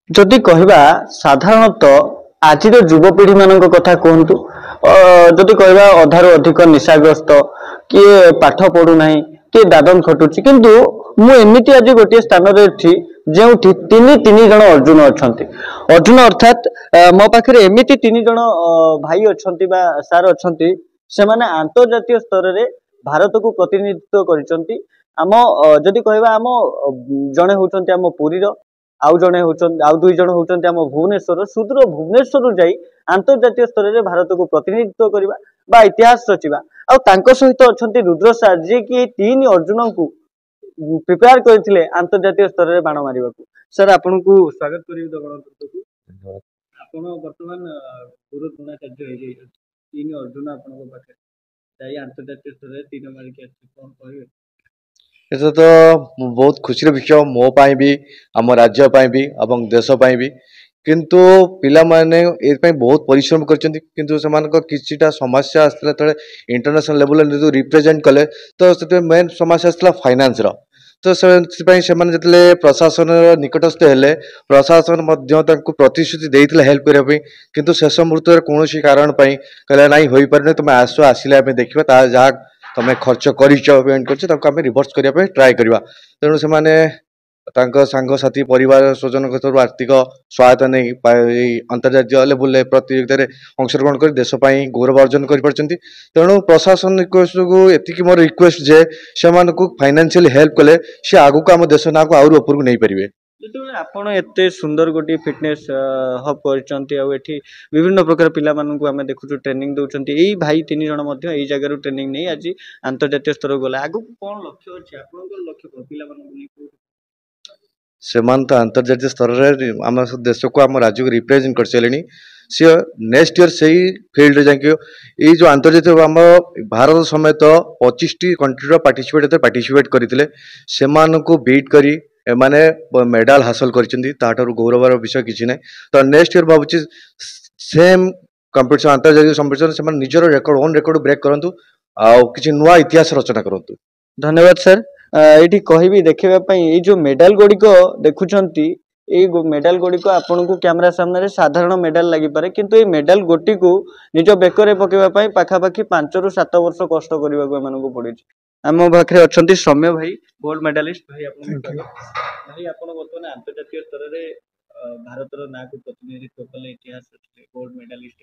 ଯଦି କହିବା ସାଧାରଣତଃ ଆଜିର ଯୁବପିଢି ମାନଙ୍କ କଥା କୁହନ୍ତୁ, ଯଦି କହିବା ଅଧାରୁ ଅଧିକ ନିଶାଗ୍ରସ୍ତ, କିଏ ପାଠ ପଢୁନାହିଁ, କିଏ ଦାଦନ ଖଟୁଛି, କିନ୍ତୁ ମୁଁ ଏମିତି ଆଜି ଗୋଟିଏ ସ୍ଥାନରେ ଅଛି ଯେଉଁଠି ତିନି ଜଣ ଅର୍ଜୁନ ଅଛନ୍ତି। ଅର୍ଜୁନ ଅର୍ଥାତ୍ ମୋ ପାଖରେ ଏମିତି ତିନି ଜଣ ଭାଇ ଅଛନ୍ତି ବା ସାର୍ ଅଛନ୍ତି, ସେମାନେ ଆନ୍ତର୍ଜାତୀୟ ସ୍ତରରେ ଭାରତକୁ ପ୍ରତିନିଧିତ୍ୱ କରିଛନ୍ତି। ଆମ ଯଦି କହିବା ଆମ ଜଣେ ହଉଛନ୍ତି ଆମ ପୁରୀର, ଆଉ ଜଣେ ହଉଛନ୍ତି, ଆଉ ଦୁଇ ଜଣ ହଉଛନ୍ତି ଆମ ଭୁବନେଶ୍ୱର, ସୁଦୂର ଭୁବନେଶ୍ୱରରୁ ଯାଇ ଆନ୍ତର୍ଜାତୀୟ ସ୍ତରରେ ଭାରତକୁ ପ୍ରତିନିଧିତ୍ୱ କରିବା ବା ଇତିହାସ ରଚିବା। ଆଉ ତାଙ୍କ ସହିତ ଅଛନ୍ତି ରୁଦ୍ର ସାର୍, ଯିଏକି ଏଇ ତିନି ଅର୍ଜୁନଙ୍କୁ ପ୍ରିପେୟାର କରିଥିଲେ ଆନ୍ତର୍ଜାତୀୟ ସ୍ତରରେ ବାଣ ମାରିବାକୁ। ସାର୍ ଆପଣଙ୍କୁ ସ୍ୱାଗତ କରିବି ଗଣତନ୍ତ୍ରକୁ। ଆପଣ ବର୍ତ୍ତମାନ ଗୁରୁ ଦ୍ରୋଣାଚାର୍ଯ୍ୟ ହେଇଯାଇଛନ୍ତି, ତିନି ଅର୍ଜୁନ ଆପଣଙ୍କ ପାଖରେ ଯାଇ ଆନ୍ତର୍ଜାତୀୟ ସ୍ତରରେ ତୀର ମାରିକି ଆସିଛି, କଣ କହିବେ? এটা তো ବହୁତ ଖୁସିର ବିଷୟ ମୋ ପାଇଁ ବି, ଆମ ରାଜ୍ୟ ପାଇଁ ବି ଏବଂ ଦେଶ ପାଇଁ ବି। କିନ୍ତୁ ପିଲାମାନେ ଏଥିପାଇଁ ବହୁତ ପରିଶ୍ରମ କରିଛନ୍ତି, କିନ୍ତୁ ସେମାନଙ୍କ କିଛିଟା ସମସ୍ୟା ଆସିଥିଲା ଯେତେବେଳେ ଇଣ୍ଟରନ୍ୟାସନାଲ ଲେଭେଲରେ ଯେହେତୁ ରିପ୍ରେଜେଣ୍ଟ କଲେ, ତ ସେଥିପାଇଁ ମେନ୍ ସମସ୍ୟା ଆସିଥିଲା ଫାଇନାନ୍ସର। ତ ସେଥିପାଇଁ ସେମାନେ ଯେତେବେଳେ ପ୍ରଶାସନର ନିକଟସ୍ଥ ହେଲେ, ପ୍ରଶାସନ ମଧ୍ୟ ତାଙ୍କୁ ପ୍ରତିଶ୍ରୁତି ଦେଇଥିଲା ହେଲ୍ପ କରିବା ପାଇଁ, କିନ୍ତୁ ଶେଷ ମୁହୂର୍ତ୍ତରେ କୌଣସି କାରଣ ପାଇଁ କହିଲା ନାଇଁ ହୋଇପାରୁନି, ତୁମେ ଆସିଲେ ଆମେ ଦେଖିବା, ତାହା ଯାହା ତମେ ଖର୍ଚ୍ଚ କରିଛ ପେମେଣ୍ଟ କରିଛ ତାକୁ ଆମେ ରିଭର୍ସ କରିବା ପାଇଁ ଟ୍ରାଏ କରିବା। ତେଣୁ ସେମାନେ ତାଙ୍କ ସାଙ୍ଗସାଥି ପରିବାର ସ୍ୱଜନଙ୍କ ଠାରୁ ଆର୍ଥିକ ସହାୟତା ନେଇ ଏଇ ଅନ୍ତର୍ଜାତୀୟ ଲେବୁଲରେ ପ୍ରତିଯୋଗିତାରେ ଅଂଶଗ୍ରହଣ କରି ଦେଶ ପାଇଁ ଗୌରବ ଅର୍ଜନ କରିପାରିଛନ୍ତି। ତେଣୁ ପ୍ରଶାସନ ରିକ୍ୱେଷ୍ଟକୁ ଏତିକି ମୋର ରିକ୍ୱେଷ୍ଟ ଯେ ସେମାନଙ୍କୁ ଫାଇନାନ୍ସିଆଲି ହେଲ୍ପ କଲେ ସେ ଆଗକୁ ଆମ ଦେଶ ନାଁକୁ ଆହୁରି ଉପରକୁ ନେଇପାରିବେ। ଯେତେବେଳେ ଆପଣ ଏତେ ସୁନ୍ଦର ଗୋଟିଏ ଫିଟନେସ୍ ହବ୍ କରିଛନ୍ତି, ଆଉ ଏଠି ବିଭିନ୍ନ ପ୍ରକାର ପିଲାମାନଙ୍କୁ ଆମେ ଦେଖୁଛୁ ଟ୍ରେନିଂ ଦଉଛନ୍ତି, ଏଇ ଭାଇ ତିନି ଜଣ ମଧ୍ୟ ଏଇ ଜାଗାରୁ ଟ୍ରେନିଂ ନେଇ ଆଜି ଆନ୍ତର୍ଜାତୀୟ ସ୍ତରକୁ ଗଲେ। ଆଗକୁ କଣ ଲକ୍ଷ୍ୟ ଅଛି ଆପଣଙ୍କର? ଲକ୍ଷ୍ୟ କଣ ପିଲାମାନଙ୍କୁ ନେଇ? ସେମାନେ ତ ଆନ୍ତର୍ଜାତୀୟ ସ୍ତରରେ ଆମ ଦେଶକୁ ଆମ ରାଜ୍ୟକୁ ରିପ୍ରେଜେଣ୍ଟ କରିସାରିଲେଣି। ସିଏ ନେକ୍ସଟ ଇୟର ସେଇ ଫିଲ୍ଡରେ ଯାଇକି ଏଇ ଯେଉଁ ଆନ୍ତର୍ଜାତିକ ଆମ ଭାରତ ସମେତ 25ଟି କଣ୍ଟ୍ରିର ପାର୍ଟିସିପେଟ୍ କରିଥିଲେ, ସେମାନଙ୍କୁ ବିଟ୍ କରି ଏମାନେ ମେଡାଲ ହାସଲ କରିଛନ୍ତି। ତାଠାରୁ ଗୌରବର ବିଷୟ କିଛି ନାହିଁ। ତ ନେକ୍ସଟ ଇୟର ଭାବୁଛି ସେମ୍ କମ୍ପିଟିସନ, ଆନ୍ତର୍ଜାତିକ କମ୍ପିଟିସନ ସେମାନେ ନିଜର ଓନ୍ ରେକର୍ଡ ବ୍ରେକ୍ କରନ୍ତୁ ଆଉ କିଛି ନୂଆ ଇତିହାସ ରଚନା କରନ୍ତୁ। ଧନ୍ୟବାଦ ସାର୍। ଏଇଠି କହିବି ଦେଖିବା ପାଇଁ, ଏଇ ଯୋଉ ମେଡାଲ ଗୁଡିକ ଦେଖୁଛନ୍ତି, ଏଇ ମେଡାଲ ଗୁଡିକ ଆପଣଙ୍କୁ କ୍ୟାମେରା ସାମ୍ନାରେ ସାଧାରଣ ମେଡାଲ ଲାଗିପାରେ, କିନ୍ତୁ ଏଇ ମେଡାଲ ଗୋଟିକୁ ନିଜ ବେକରେ ପକେଇବା ପାଇଁ ପାଖାପାଖି 5 ରୁ 7 ବର୍ଷ କଷ୍ଟ କରିବାକୁ ଏମାନଙ୍କୁ ପଡିଛି। ଆମ ପାଖରେ ଅଛନ୍ତି ସୌମ୍ୟ ଭାଇ, ଗୋଲ୍ଡ ମେଡାଲିଷ୍ଟ। ଭାଇ ଆପଣଙ୍କୁ ଭାଇ, ଆପଣ ବର୍ତ୍ତମାନ ଆନ୍ତର୍ଜାତୀୟ ସ୍ତରରେ ଭାରତର ନାଁକୁ ପ୍ରତିନିଧିତ୍ୱ କଲେ, ଇତିହାସ ରଚିଲେ, ଗୋଲ୍ଡ ମେଡାଲିଷ୍ଟ।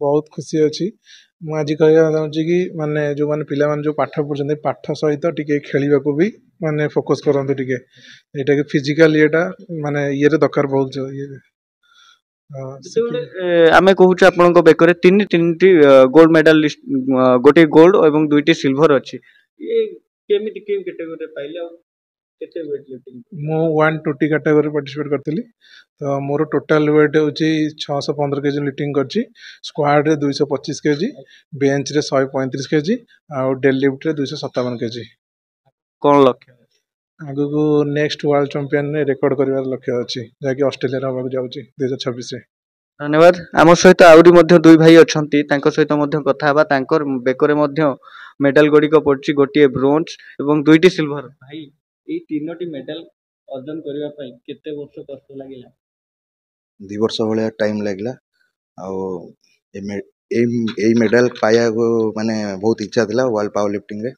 बहुत खुशी अच्छी। ମୁଁ ଆଜି କହିବାକୁ ଚାହୁଁଛି କି ମାନେ ଯେଉଁମାନେ ପିଲାମାନେ ଯେଉଁ ପାଠ ପଢ଼ୁଛନ୍ତି, ପାଠ ସହିତ ଟିକେ ଖେଳିବାକୁ ବି ମାନେ ଫୋକସ୍ କରନ୍ତୁ ଟିକେ। ଏଇଟାକି ଫିଜିକାଲ ଇଏଟା ମାନେ ଇଏରେ ଦରକାର ବହୁତ ଇଏ। ଯେତେବେଳେ ଆମେ କହୁଛୁ ଆପଣଙ୍କ ବେକରେ ତିନିଟି ଗୋଲ୍ଡ ମେଡାଲିଷ୍ଟ, ଗୋଟିଏ ଗୋଲ୍ଡ ଏବଂ 2ଟି ସିଲଭର ଅଛି, ଇଏ କେମିତି କେଉଁ କ୍ୟାଟେଗୋରୀରେ ପାଇଲେ ଆଉ କେତେ ୱେଟ୍ ଲିଫ୍ଟିଂ? ମୁଁ 120 କ୍ୟାଟାଗୋରୀ ପାର୍ଟିସିପେଟ୍ କରିଥିଲି। ତ ମୋର ଟୋଟାଲ ୱେଟ୍ ହେଉଛି 615 କେଜି ଲିଫ୍ଟିଂ କରିଛି। ସ୍କ୍ୱାଡରେ 225 କେଜି, ବେଞ୍ଚରେ 135 କେଜି, ଆଉ ଡେଡ୍ ଲିଫ୍ଟରେ 257 କେଜି। କ'ଣ ଲକ୍ଷ୍ୟ? ଆଗକୁ ନେକ୍ସଟ ୱାର୍ଲଡ ଚମ୍ପିଆନରେ ରେକର୍ଡ କରିବାର ଲକ୍ଷ୍ୟ ଅଛି, ଯାହାକି ଅଷ୍ଟ୍ରେଲିଆରେ ହେବାକୁ ଯାଉଛି 2026ରେ। ଧନ୍ୟବାଦ। ଆମ ସହିତ ଆହୁରି ମଧ୍ୟ ଦୁଇ ଭାଇ ଅଛନ୍ତି, ତାଙ୍କ ସହିତ ମଧ୍ୟ କଥା ହେବା। ତାଙ୍କର ବେକରେ ମଧ୍ୟ ମେଡାଲ ଗୁଡ଼ିକ ପଡିଛି, ଗୋଟିଏ ବ୍ରୋଞ୍ଜ ଏବଂ 2ଟି ସିଲଭର। ଭାଇ, ଏଇ 3ଟି ମେଡାଲ ଅର୍ଜନ କରିବା ପାଇଁ କେତେ ବର୍ଷ କଷ୍ଟ ଲାଗିଲା? 2 ବର୍ଷ ଭଳିଆ ଟାଇମ୍ ଲାଗିଲା। ଆଉ ଏଇ ମେଡାଲ ପାଇବାକୁ ମାନେ ବହୁତ ଇଚ୍ଛା ଥିଲା ୱାର୍ଲଡ ପାୱାର ଲିଫ୍ଟିଂରେ।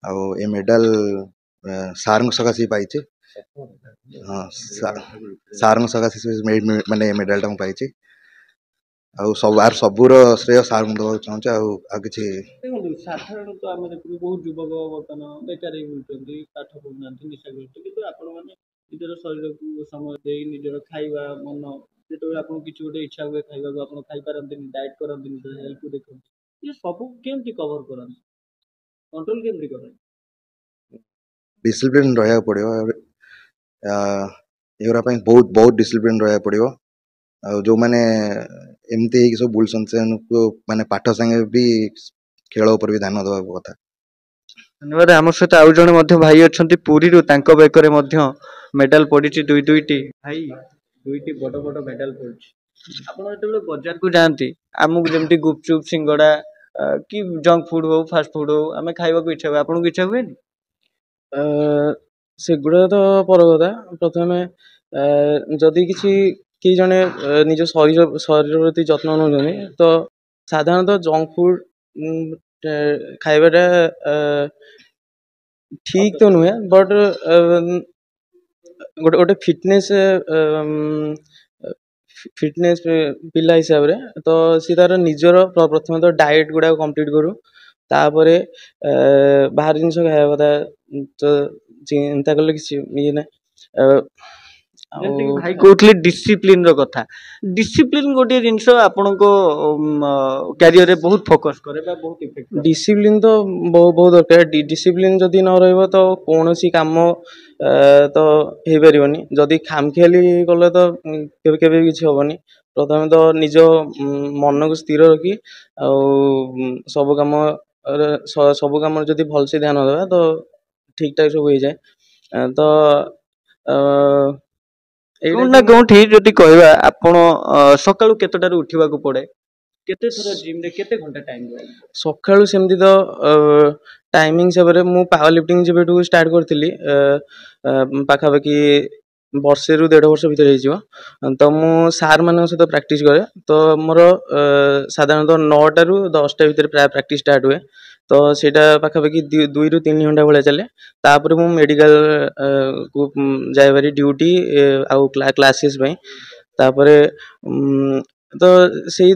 ଆଉ ଏ ମେଡାଲ ସାର୍ଙ୍କ ସକାଶେ ପାଇଛି। ହଁ, ସାର୍ଙ୍କ ସକାଶେ ମାନେ ଏ ମେଡାଲଟା ମୁଁ ପାଇଛି। ଆଉ ସବୁର ଶ୍ରେୟ ସାର୍ଙ୍କୁ ଦେବାକୁ ଚାହୁଁଛି। ଆଉ କିଛି ଦେଖନ୍ତୁ, ସାଧାରଣତଃ ଆମେ ଦେଖୁଛୁ ବହୁତ ଯୁବକ ବର୍ତ୍ତମାନ ବେକାର ହେଇ ବୁଲୁଛନ୍ତି, ପାଠ ପଢୁନାହାନ୍ତି, ନିଶାଗ୍ରସ୍ତ, କିନ୍ତୁ ଆପଣମାନେ ନିଜର ଶରୀରକୁ ସମୟ ଦେଇ ନିଜର ଖାଇବା ମନ, ଯେତେବେଳେ ଆପଣଙ୍କୁ କିଛି ଗୋଟେ ଇଚ୍ଛା ହୁଏ ଖାଇବାକୁ, ଆପଣ ଖାଇପାରନ୍ତିନି, ଡାଏଟ୍ କରନ୍ତିନି, ହେଲ୍ଥକୁ ଦେଖନ୍ତି, ଇଏ ସବୁ କେମିତି କଭର କରନ୍ତି, କଣ୍ଟ୍ରୋଲ କେମିତି କରନ୍ତି? ଡିସିପ୍ଲିନ ରହିବାକୁ ପଡ଼ିବ। ଏଗୁଡ଼ା ପାଇଁ ବହୁତ ଡିସିପ୍ଲିନ ରହିବାକୁ ପଡ଼ିବ। ଆଉ ଯେଉଁମାନେ ଏମିତି ହେଇକି ସବୁ ବୁଲୁଛନ୍ତି, ସେମାନଙ୍କୁ ମାନେ ପାଠ ସାଙ୍ଗେ ବି ଖେଳ ଉପରେ ବି ଧ୍ୟାନ ଦେବା କଥା। ଧନ୍ୟବାଦ। ଆମ ସହିତ ଆଉ ଜଣେ ମଧ୍ୟ ଭାଇ ଅଛନ୍ତି ପୁରୀରୁ, ତାଙ୍କ ବେକରେ ମଧ୍ୟ ମେଡାଲ ପଡିଛି ଦୁଇଟି। ଭାଇ, 2ଟି ବଡ ବଡ ମେଡାଲ ପଡିଛି। ଆପଣ ଯେତେବେଳେ ବଜାରକୁ ଯାଆନ୍ତି, ଆମକୁ ଯେମିତି ଗୁପଚୁପ, ସିଙ୍ଗଡା କି ଜଙ୍କ ଫୁଡ ହଉ, ଫାଷ୍ଟ ଫୁଡ ହଉ, ଆମେ ଖାଇବାକୁ ଇଚ୍ଛା ହୁଏ, ଆପଣଙ୍କୁ ଇଚ୍ଛା ହୁଏନି? ଅ, ସେଗୁଡ଼ା ତ ପର କଥା। ପ୍ରଥମେ ଯଦି କିଛି କେହି ଜଣେ ନିଜ ଶରୀର ପ୍ରତି ଯତ୍ନ ନେଉଛନ୍ତି ତ ସାଧାରଣତଃ ଜଙ୍କ ଫୁଡ୍ ଖାଇବାଟା ଠିକ୍ ତ ନୁହେଁ, ବଟ୍ ଗୋଟେ ଫିଟନେସ୍ ପିଲା ହିସାବରେ ତ ସିଏ ତାର ନିଜର ପ୍ରଥମେ ତ ଡାଏଟ୍ ଗୁଡ଼ାକ କମ୍ପ୍ଲିଟ୍ କରୁ, ତାପରେ ବାହାର ଜିନିଷ ଖାଇବା କଥା। ତ ଚିନ୍ତା କଲେ କିଛି ଇଏ ନାହିଁ। ଯେମିତି କି ଆଉ ଭାଇ କହୁଥିଲେ ଡିସିପ୍ଲିନ ର କଥା, ଡିସିପ୍ଲିନ ଗୋଟିଏ ଜିନିଷ ଆପଣଙ୍କ କ୍ୟାରିୟରରେ ବହୁତ ଫୋକସ କରେ ବା ବହୁତ ଇଫେକ୍ଟ କରେ। ଡିସିପ୍ଲିନ୍ ତ ବହୁତ ଦରକାର। ଡିସିପ୍ଲିନ୍ ଯଦି ନ ରହିବ ତ କୌଣସି କାମ ତ ହେଇପାରିବନି। ଯଦି ଖାମଖିଆଲି କଲେ ତ କେବେ କେବେ କିଛି ହବନି। ପ୍ରଥମେ ତ ନିଜ ମନକୁ ସ୍ଥିର ରଖି ଆଉ ସବୁ କାମରେ ଯଦି ଭଲସେ ଧ୍ୟାନ ଦେବା ତ ଠିକ୍ ଠାକ୍ ସବୁ ହେଇଯାଏ। ତ ଅ, ଏଇଟା କୋଉଠି ନା କି ମୁଁ କୋଉଠି ଯଦି କହିବା ଆପଣ ସକାଳୁ କେତେଟାରୁ ଉଠିବାକୁ ପଡେ, କେତେ ଥର ଜିମ୍ ରେ କେତେ ଘଣ୍ଟା ଟାଇମ ଦିଅନ୍ତି? ସକାଳୁ ସେମିତି ତ ଟାଇମିଂ ହିସାବରେ ମୁଁ ପାୱାର ଲିଫ୍ଟିଂ ଯେବେଠୁ ଷ୍ଟାର୍ଟ କରିଥିଲି ପାଖାପାଖି ବର୍ଷେରୁ 1.5 ବର୍ଷ ଭିତରେ ହେଇଯିବ। ତ ମୁଁ ସାର୍ ମାନଙ୍କ ସହିତ ପ୍ରାକ୍ଟିସ୍ କରେ। ତ ମୋର ସାଧାରଣତଃ 9ଟାରୁ 10ଟା ଭିତରେ ପ୍ରାୟ ପ୍ରାକ୍ଟିସ୍ ଷ୍ଟାର୍ଟ ହୁଏ। ତ ସେଇଟା ପାଖାପାଖି 2ରୁ 3 ଘଣ୍ଟା ଭଳିଆ ଚାଲେ। ତାପରେ ମୁଁ ମେଡ଼ିକାଲ କୁ ଯାଏ ଭାରି ଡ୍ୟୁଟି ଆଉ କ୍ଲାसेସ୍ ପାଇଁ। ତାପରେ ତ ସେଇ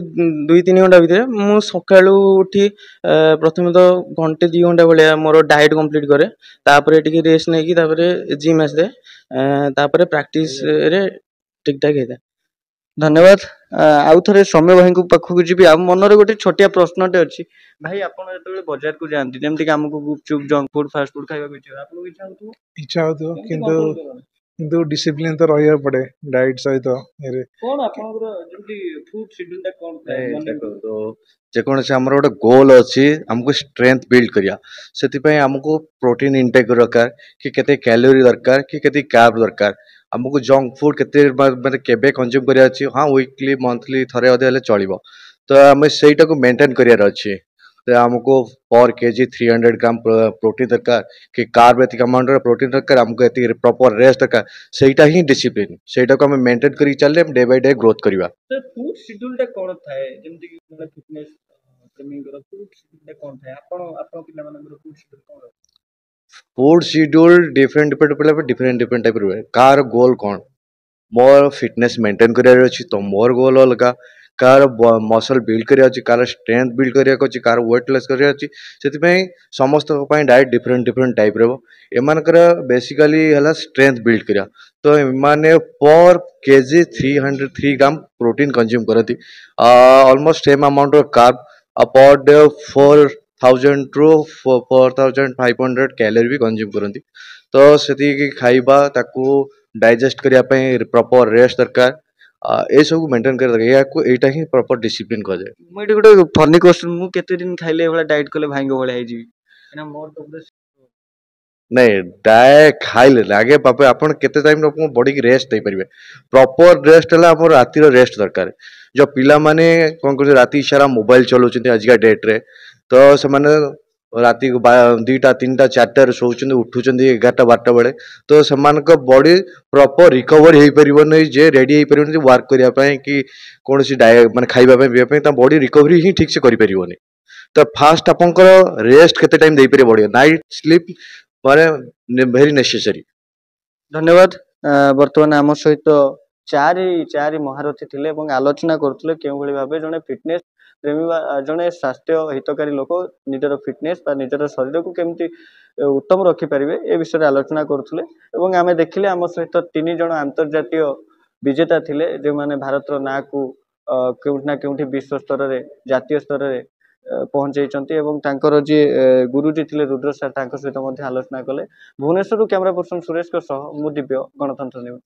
2-3 ଘଣ୍ଟା ଭିତରେ ମୁଁ ସକାଳୁ ଉଠି ପ୍ରଥମେ ତ ଘଣ୍ଟେ 2 ଘଣ୍ଟା ଭଳିଆ ମୋର ଡାଏଟ୍ କମ୍ପ୍ଲିଟ୍ କରେ। ତାପରେ ଟିକେ ରେଷ୍ଟ ନେଇକି ତାପରେ ଜିମ୍ ଆସିଥାଏ। ତାପରେ ପ୍ରାକ୍ଟିସରେ ଠିକ୍ ଠାକ୍ ହେଇଥାଏ। ଧନ୍ୟବାଦ। ଆଉ ଥରେ ସୌମ୍ୟ ଭାଇଙ୍କ ପାଖକୁ ଯିବି। ଆଉ ମନରେ ଗୋଟେ ଛୋଟିଆ ପ୍ରଶ୍ନଟେ ଅଛି। ଭାଇ ଆପଣ ଯେତେବେଳେ ବଜାରକୁ ଯାଆନ୍ତି, ଯେମିତି କି ଆମକୁ gupchup junk food fast food ଖାଇବାକୁ ଇଚ୍ଛା ହୁଏ, ଆପଣଙ୍କୁ ଇଚ୍ଛା ହଉଥିବ, ଇଚ୍ଛା ହଉଥିବ, କେମିତି କିନ୍ତୁ କଣ୍ଟ୍ରୋଲ କରନ୍ତି? କିନ୍ତୁ ଡିସିପ୍ଲିନ ତ ରହିବାକୁ ପଡେ ଡାଏଟ୍ ସହିତ। ଇଏରେ କଣ ଆପଣଙ୍କର ଯେମିତି ଫୁଡ ଶିଡ୍ୟୁଲ ଟା କଣ ଥାଏ ନାଇଁ ମର୍ଣ୍ଣିଂ ରୁ? ଦେଖନ୍ତୁ, ଯେକୌଣସି ଆମର ଗୋଟେ ଗୋଲ ଅଛି, ଆମକୁ ଷ୍ଟ୍ରେଂଥ ବିଲ୍ଡ କରିବା। ସେଥିପାଇଁ ଆମକୁ ପ୍ରୋଟିନ ଇନଟେକ୍ ଦରକାର, କି କେତେ କ୍ୟାଲୋରି ଦରକାର, କି କେତେ କାର୍ବ ଦରକାର। ଆମକୁ ଜଙ୍କ ଫୁଡ କେତେ ମାନେ କେବେ କନଜ୍ୟୁମ କରିବାର ଅଛି, ହଁ ୱିକଲି ମନ୍ଥଲି ଥରେ ଅଧେ ହେଲେ ଚଳିବ। ତ ଆମେ ସେଇଟାକୁ ମେଣ୍ଟେନ କରିବାର ଅଛି। ତ ଆମକୁ पर केजी 300 ग्राम प्रोटीन दरकार, कि कार्ब एतिक अमाउंट प्रोटीन दरकार, हमको एतिक प्रॉपर रेस्ट दरकार। ସେଇଟା ହିଁ ଡିସିପ୍ଲିନ। ସେଇଟାକୁ ଆମେ ମେଣ୍ଟେନ କରିକି ଚାଲିଲେ ଆମେ ଡେ ବାଇ ଡେ ଗ୍ରୋଥ କରିବା। ତ ଫୁଡ ଶିଡ୍ୟୁଲ ଟା କଣ ଥାଏ, ଯେମିତି କି ମାନେ ଫିଟନେସ ପ୍ରେମୀଙ୍କର ଫୁଡ ଶିଡ୍ୟୁଲ ଟା କଣ ଥାଏ? ଆପଣ ପିଲାମାନଙ୍କର ଫୁଡ ଶିଡ୍ୟୁଲ କଣ? Food schedule different depend different type रुहे। कार गोल कौन, मोर फिटनेस मेंटेन करार अछि तो मोर गोल अलगा। कार मसल बिल्ड करार अछि, कार स्ट्रेंथ बिल्ड करार अछि, कार वेट लॉस करार अछि। सेति पई समस्त पई डाइट डिफरेंट टाइप रहबो। एमानकर बेसिकली हला स्ट्रेंथ बिल्ड करिया। तो एमाने per KG 303 gram protein consume करती, almost same amount of carb, per day 4000 to 4500 calorie भी कंज्यूम करती। तो सेति खाइबा ताकू डाइजेस्ट करिया पई प्रॉपर रेस्ट दरकार। ए सब मेंटेन कर दरकार। याकू एटा ही प्रॉपर डिसिप्लिन कह जाए। ମୁଁ ଏଠି ଗୋଟେ ଫନି କ୍ୱେଶ୍ଚन, ମୁଁ କେତେ ଦିନ ଖାଇଲେ ଏଭଳିଆ ଡାଏଟ୍ କଲେ ଭାଇଙ୍କ ଭଳିଆ ହେଇଯିବି? କାହିଁକିନା ମୋର ତ ପୁରା नहीं डाए खाइले आगे बापे आपण केते टाइम आपन बॉडी की रेस्ट दे परिबे। प्रॉपर रेस्ट हला हमर राती रो रेस्ट दरकार। जो पिला माने कोन कर राती सारा मोबाइल चलोचंती आज का डेट रे, तो से माने राती को 2टा 3टा 4टा रे सोउचंती, उठुचंती 11टा 12टा बेले। तो समान को बॉडी प्रॉपर रिकवर हेई परिबो नै, जे रेडी हेई परिबो नै वर्क करिया पई कि कोनोसी डाय माने खाइबा पई पिया पई ता बॉडी रिकवरी ही ठीक से करि परिबोनी। तो फास्ट आपनकर रेस्ट केते टाइम देई परिबे बॉडी, नाइट स्लीप माने भेरी नेसेसरी। ଧନ୍ୟବାଦ। ବର୍ତ୍ତମାନ ଆମ ସହିତ ଚାରି ମହାରଥୀ ଥିଲେ ଏବଂ ଆଲୋଚନା କରୁଥିଲେ କେଉଁଭଳି ଭାବେ ଜଣେ ଫିଟନେସ ପ୍ରେମୀ ବା ଜଣେ ସ୍ୱାସ୍ଥ୍ୟ ହିତକାରୀ ଲୋକ ନିଜର ଫିଟନେସ ବା ନିଜର ଶରୀରକୁ କେମିତି ଉତ୍ତମ ରଖିପାରିବେ ଏ ବିଷୟରେ ଆଲୋଚନା କରୁଥିଲେ। ଏବଂ ଆମେ ଦେଖିଲେ ଆମ ସହିତ 3 ଜଣ ଆନ୍ତର୍ଜାତୀୟ ବିଜେତା ଥିଲେ, ଯେଉଁମାନେ ଭାରତର ନାଁକୁ କେଉଁଠି ନା କେଉଁଠି ବିଶ୍ୱ ସ୍ତରରେ, ଜାତୀୟ ସ୍ତରରେ ପହଞ୍ଚେଇଛନ୍ତି। ଏବଂ ତାଙ୍କର ଯିଏ ଗୁରୁଜୀ ଥିଲେ ରୁଦ୍ର ସାର୍, ତାଙ୍କ ସହିତ ମଧ୍ୟ ଆଲୋଚନା କଲେ। ଭୁବନେଶ୍ୱରରୁ କ୍ୟାମେରା ପର୍ସନ ସୁରେଶଙ୍କ ସହ ମୁଁ ଦିବ୍ୟ, ଗଣତନ୍ତ୍ର ନ୍ୟୁଜ୍।